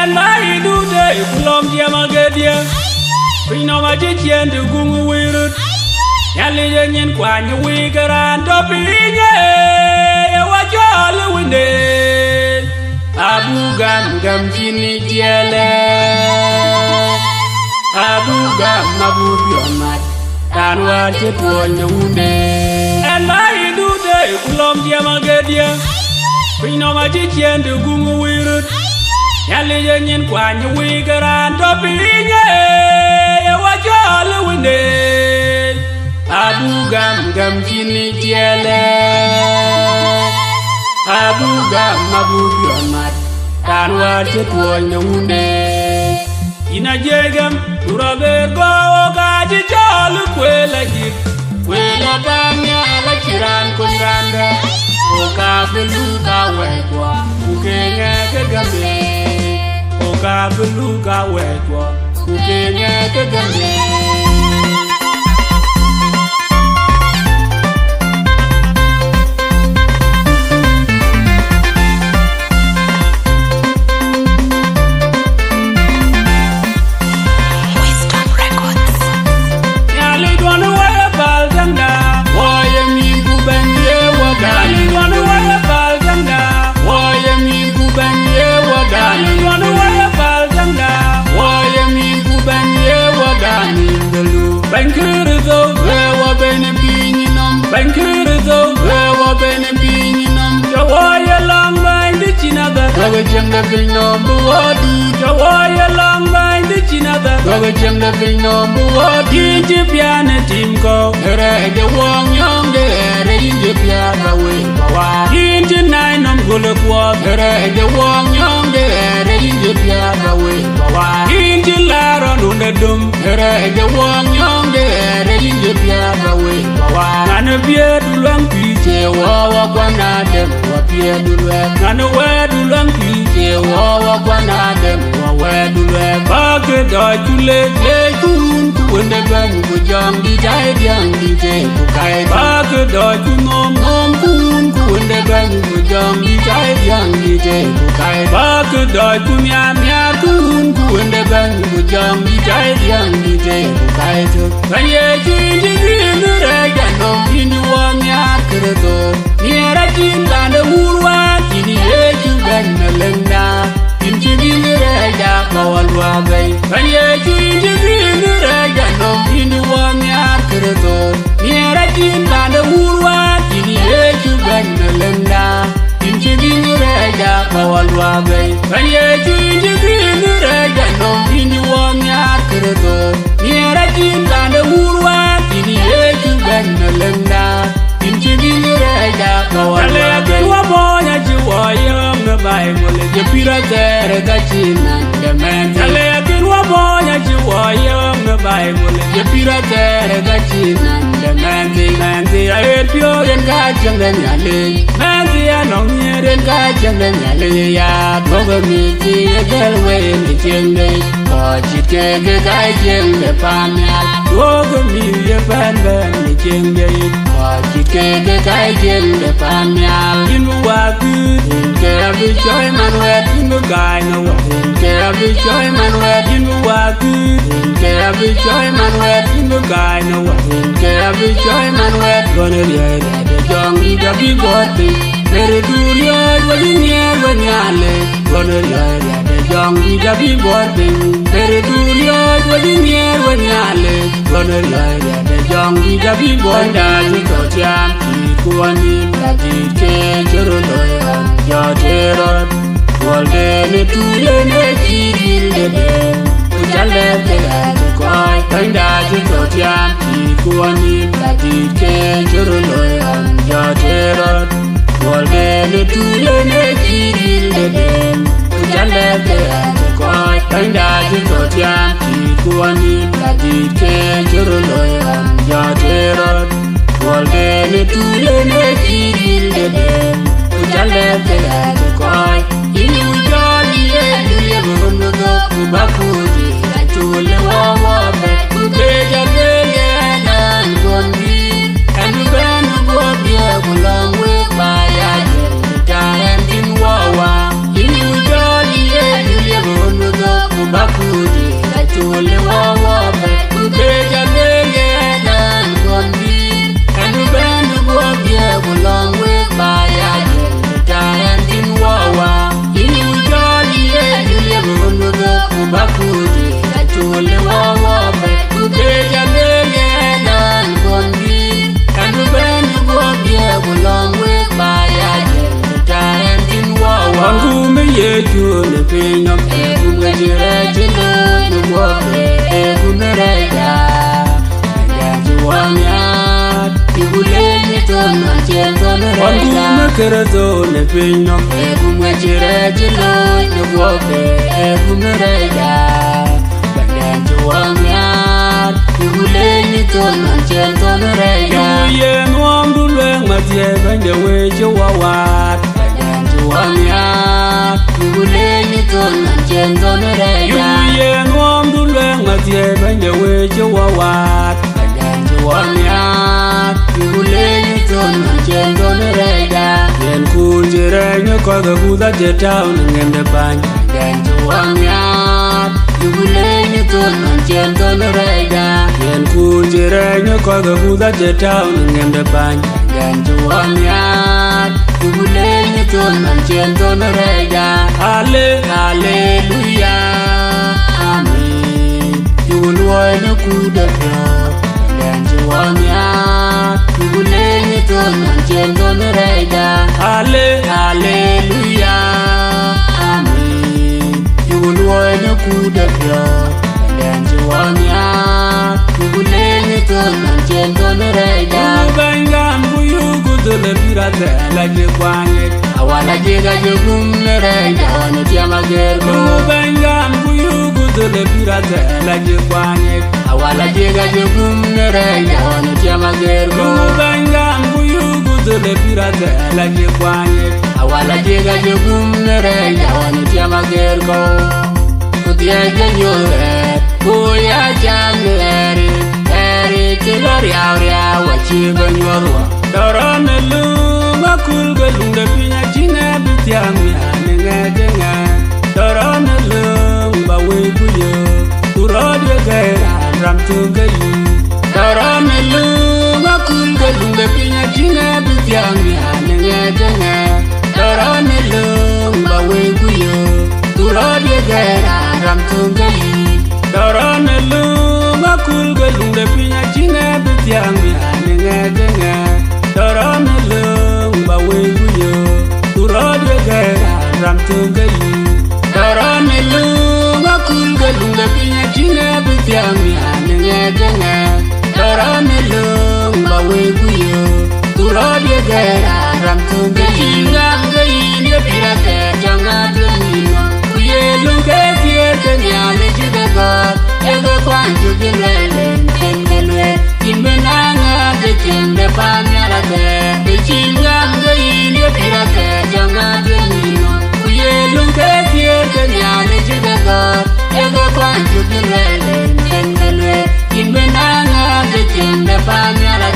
and I do the Columbia Magadia. We know my chicken to go with it. Yelling Quan, you wig around topping. What you all with it? Abu Gam Chini Tiele Abu Gam Abu Biomat. And what it was the wound. And I do the Columbia Magadia. We know my chicken to go with it. Yelling Quan, you wig around topping. What you all with it? Abu Gam Chini Tiele Abu Gam Abu Biomat. And what it was the wound. In a jagam, Urabe go, Gaji Jolly Quella Gip, Quella Banya, like Iran Kundanda, Oka Beluga Wegwa, Ukenya Gagame, Oka Beluga Wegwa, Ukenya Gagame. Bankerizo, wewa bene pininum. Bankerizo, wewa bene pininum. Jawaya long bind the chinaga. Gavajam the film wadu. Jawaya long bind the chinaga. Gavajam the film wadu. Jipiana timko. Ere the wong young the ere Jipiana way. Into nine gulakwa. Ere the wong young the ere Jipiana way. Into laron undadum. Ere the wong young. Nana beard long pizza, wawa guanadem, what beard do work. Nana where do long pizza, wawa guanadem, where do work. Bucket or too late, when the gun would young, the died young, the day to kite. Bucket or too nom, when the gun would young, the died young, the day to kite. Bucket or too yam, when the gun would young, the died young, the day to kite. When you're in the rag, in you want your credo. Near a king and a woolwork, in the age you bend the lenda. In giving the rag, our way. When you're in the rag, in you want your credo. Near a king and a woolwork, in the age you bend the lenda. In giving the rag, our way. When you're in the rag, in you want your credo. Near a king and a woolwork. Lenda, in giving the Raja, go on. The Bible, the Pirate, the Chin, the man. Talakin Waboya, the Bible, the Pirate, the Chin, the man. The man, the I pure and Gajam and Yale. Manzi and Omier and Gajam and Yale. Cover me, the girl way in the chimney. Watch it, get the Gajam, the Pamia. Cover me, the Pan. Watch it, get the Gajam, the Pamia. In Waku, in Kerry Joy Man, wet in the guy, no one. In Kerry Joy Man, wet in the Waku. In Kerry Joy Man, wet in the guy, no one. In Kerry Joy Man, wet. Gonna be a young, eat a big body. Very good, you're running here when you're late. Gonna be a young, eat a big body. Very good, you're running here when you're late. Gonna be a young, eat a big body. Daddy, got jam, Kuani, Daddy, change your lawyer, your terror. Well, then it to the day. Which I left the cry. And Daddy, got jam, Kuani, Daddy, change your lawyer, your terror. Well, then it to the day. Which I left the cry. And Daddy, got jam, Kuani, Daddy, change your lawyer, your terror. Well, then it to the day. Which I left the cry. In you, Johnny, you live on the go, Bakuji, I told you, what, who paid a day and gone be. And you can go there along with my idea. In you, Johnny, you live on the ne pinyo kumwe jire jilo ne wobe kumwe reja ganji wanya igule ni tono chendo ne reja kumwe kerezo ne pinyo kumwe jire jilo ne wobe kumwe reja ganji wanya igule ni tono chendo ne reja ye nwamdu lwe matie bende weje wawat wanya igule ni tono chendo ne reja ye nwamdu lwe matie bende weje wawat ganji wanya igule ni tono chendo ne reja yen kujere ne ko ga buda je town ngende bany ganji wanya igule ni tono chendo ne reja yen kujere ne ko ga buda je town ngende bany ganji wanya igule ni tono chendo ne reja haleluya amen igulwa ne kudara ganji wanya igule ni tono chendo ne reja haleluya amen igulwa ne kudara ganji wanya igule ni tono chendo ne reja bangam buyugu dole birate la je kwanye awala jega jegum ne reja wani tiama gergo bangam buyugu dole birate la je kwanye awala jega jegum ne reja wani tiama gergo bangam buyugu dole birate la je kwanye awala jega jegum ne reja wani tiama gergo kutia janyore kuya jamleri tilori auria wachi banyorwa dorone lu makul galunga pinya chine bitiami anenga dorone lu bawe kuyo turode gaira ramtugayi dorone lu makul galunga pinya chine bitiami anenga dorone lu bawe kuyo turode gaira ramtugayi dorone lu makul galunga pinya chine bitiami anenga dorone lu bawe kuyo turode gaira ramtugayi dorone lu makul galunga pinya chine bitiami anenga dorone lu bawe kuyo turode gaira ramtugayi ngangayi ne pirate janga dumino kuye lunga tiete nyale jidaga ego kwanju gilele engelwe imbenanga de chende pamyala de chinga ngai ne pirate janga dumino kuye lunga tiete nyale jidaga ego kwanju gilele engelwe imbenanga de chende pamyala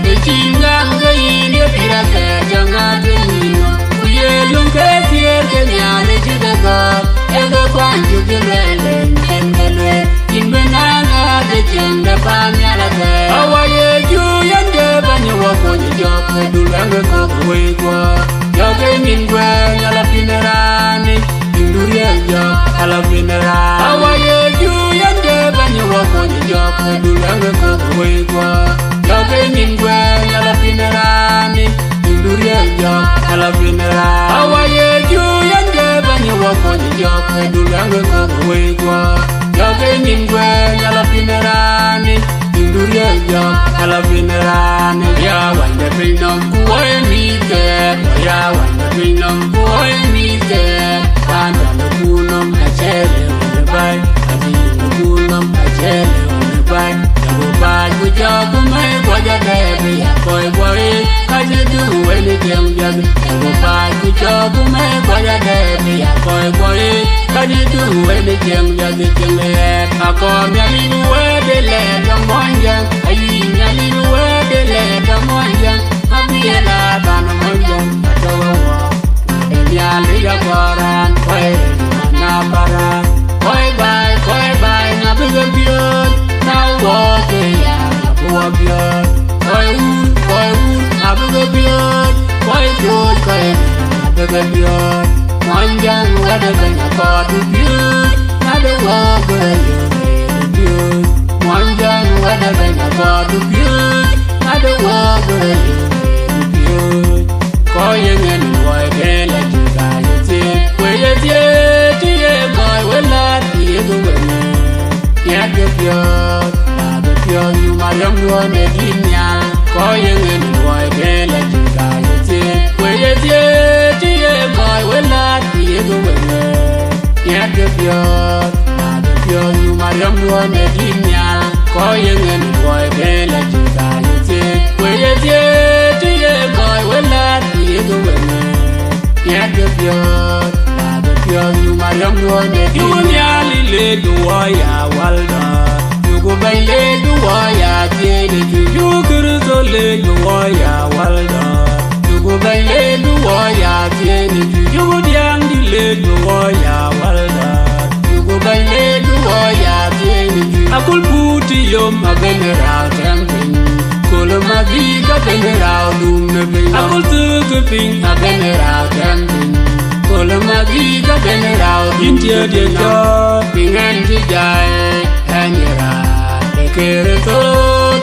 de chinga ngai ne pirate janga dumino kuye lunga tiete nyale jidaga ego kwanju gilele engelwe imbenanga de chende pamyala de awaye ju yande banye wakonye joke dulange kokweigwa joke mingwe nyala pinerani indurie jo ala pinerani awaye ju yande banye wakonye joke dulange kokweigwa joke mingwe nyala pinerani indurie jo ala pinerani awaye ju yande banye wakonye joke dulange kokweigwa joke mingwe nyala pinerani indurie jo ala pinerani ya wande pinom kuoy mite ya wande pinom kuoy mite wanda nukunom achele unebai adi nukunom achele unebai jago bai kujogu mai kwaja debi ya koi bori kaji du weni jem jabi jago bai kujogu mai kwaja debi ya koi bori kaji du weni jem jabi jemle akom ya linu wede le monjan ayi nyaliru wede le monjan abiela bana monjan atawa enyali ya koran koi na bara koi bai na bigot na wote ya na bigot koi na bigot koi na bigot monjan wede na kodu bigot na de wote bigot monjan wede na kodu bigot na de wote bigot koi yengen wede la juda yete me dinya ko yengen boy ke la jinga yete we yete ti e boy we la ti e go we ya de pyo na de pyo you mariam no me dinya ko yengen boy ke la jinga yete we yete ti e boy we la ti e go we ya de pyo na de pyo you mariam no me you nya li le do ya walda go baile duwaya tiene you kurzo le duwaya walda go baile duwaya tiene you diang di le duwaya walda go baile duwaya tiene akul puti yo magenera tramping kol magiga genera lumbe akul tu ping magenera tramping kol magiga genera india de jo pingan di jai hanyera Kereto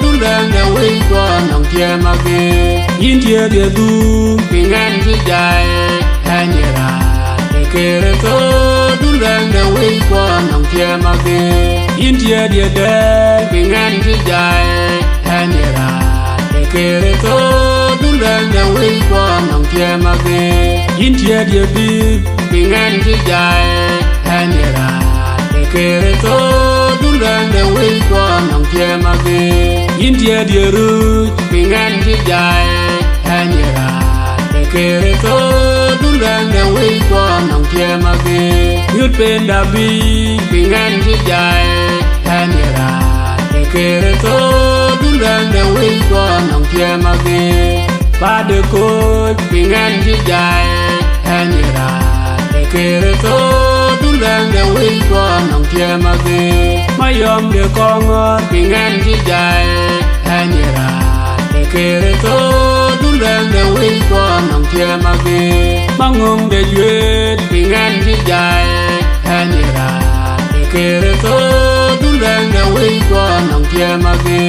dulanga wei kwa nong tia mage India dia du pingan dijai hanyera Kereto dulanga wei kwa nong tia mage India dia de pingan dijai hanyera Kereto dulanga wei kwa nong tia mage India dia bi pingan dijai hanyera Kereto dulanga wei kwa nong tia mage India dia ru pingan dijai hanyera Kereto dulanga wei kwa nong tia mage Yut penda bi pingan dijai hanyera Kereto dulanga wei kwa nong tia mage Pade ko pingan dijai hanyera Kereto dulanga wei kwa nong tia mage Mayom de kongo pingan dijai hanyera Kereto dulanga wei kwa nong tia mage Mangong de yuet pingan dijai hanyera Kereto dulanga wei kwa nong tia mage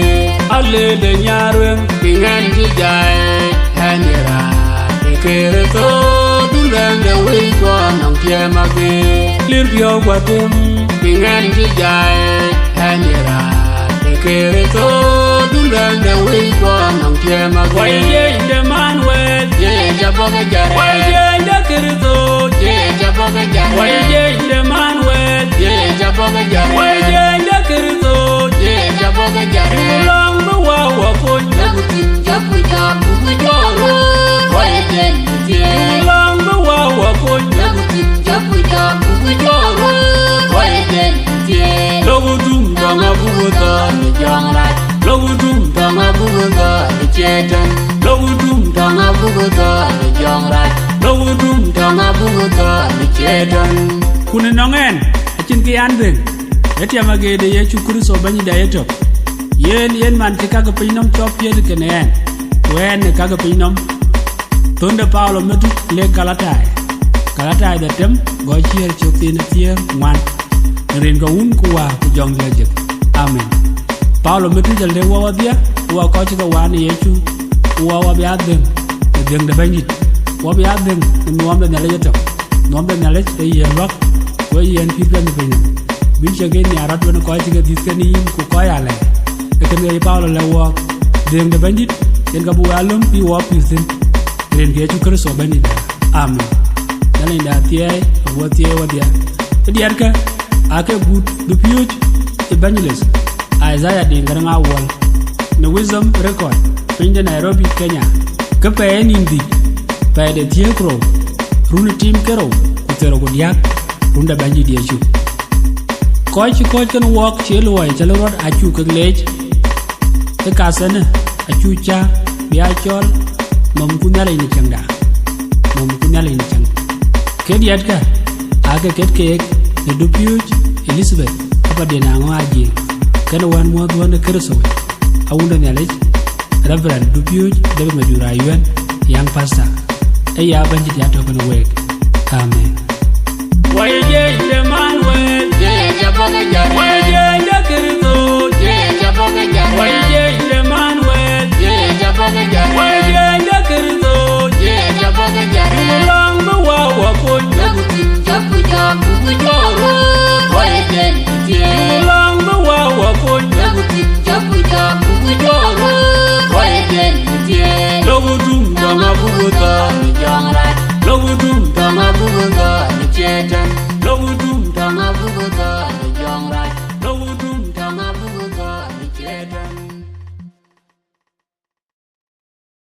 Ale de nyarwen pingan dijai hanyera Kereto dulanga wei kwa nong tia mage Lirbyo gwatim pingan dijai hanyera Kereto dulanga wei kwa nong tia mage Wai ye inde manwel ye jaboga jare Wai ye inde kereto ye jaboga jare Wai ye inde manwel ye jaboga jare Wai ye inde kereto ye jaboga jare Long ma wa wa kon jabutin jabu jabu joro Wai ye inde long ma wa wa kon jabutin jabu jabu joro Wai ye inde logu dum danga bubuta ni jangrat logu dum danga bubuta ni chetan logu dum danga bubuta ni jangrat logu dum danga bubuta ni chetan kuni nongen achin ki andeng etia magede ye chukuru so bani da yeto yen man ti kaga pinom chop ye de nen wen ne kaga pinom tonde paulo metu le kalatai da tem go chier chopin tier wan ren ga un kuwa ku jong le jek amen paulo metu jale wa dia wa ko ci ga wan yechu wa bi adem de banit wa bi adem no am da le yeto no am da le ye lok ko yen pi plan bin bin chege ni arat won ko ci ga diskani ku ko ya le e ken ye paulo le wa de banit yen ga bu walum pi wa pi sin ren ge chu kristo banit amen dalen da tie wa dia diar ka ake good the huge evangelist Isaiah dingaranga wall no wisdom record pinde Nairobi Kenya ka pe nindi pe de tiekro runa team kero kutero godiak runda banji dia chu ko kan walk chelo wai chelo rod achu ka lej te kasane achu cha bia chol mom kunyale ni changda mom kunyale ni chang ke diat ka ake ke the dupuge Elizabeth apa de na ngaji kana wan mo do na kerso awunda ne lej Reverend dupuge de majura yuan yang pastor ya banji ya to kana wek amen wai je de manwel je jaboga jare wai je de kerso je jaboga jare wai je de manwel je jaboga jare wai je de kerso je jaboga jare long ma wa ko jabutin jabu jabu joro wai je long ma wa ko jabutin jabu jabu joro bubuto ni jongrai. Logu dum tama bubuto ni chetan.